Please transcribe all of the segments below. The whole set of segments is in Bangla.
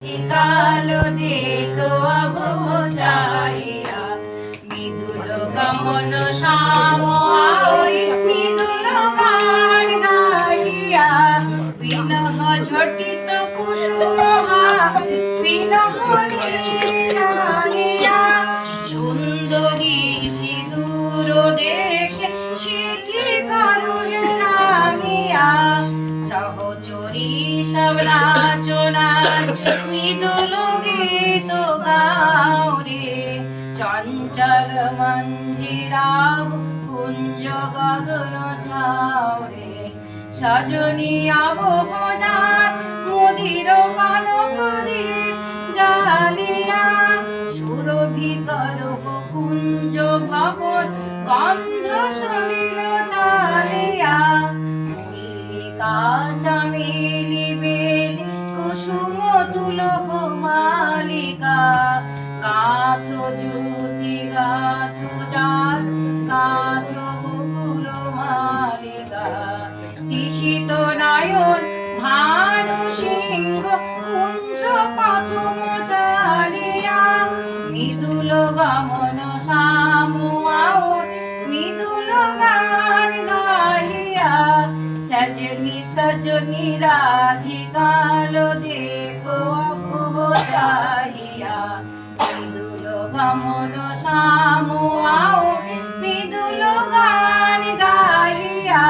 কালো দেখো অবচারিয়া মৃদুল গমন শ্যাম মৃদুল গান গাইয়া বিনহ ঝটিত কুসুম বিনহ নিয়া সুন্দরী সিঁদুর দেখে সিদ্ধি কারণে রাঙিয়া সহচরী সব নাচ মৃদুল গীত গাও রে চঞ্চল মঞ্জিরাও কুঞ্জ গগন ছাও রে সজনী আবহ যান মুদির কান প্রদীপ জালিয়া সুরভি করহ কুঞ্জ ভবন গন্ধ সলিল চালিয়া মল্লিকা চামেলি বেল কুসুম তুলহ মালিকা কাথ জ্যোতি গাথ জাল কাথ বকুল মালিকা তিসিত নয়ন ভানু সিংহ কুঞ্জ প্রথম চালিয়া মৃদুল গমন শ্যাম মৃদুল গান গাহিয়া সজনী সজনী রাধিকাল দেখো অবচারিয়া মৃদুল গমন শ্যাম মৃদুল গান গাহিয়া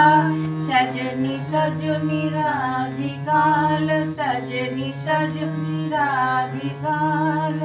সজনী সজনী রাধিকাল সজনী সজনী রাধিকাল।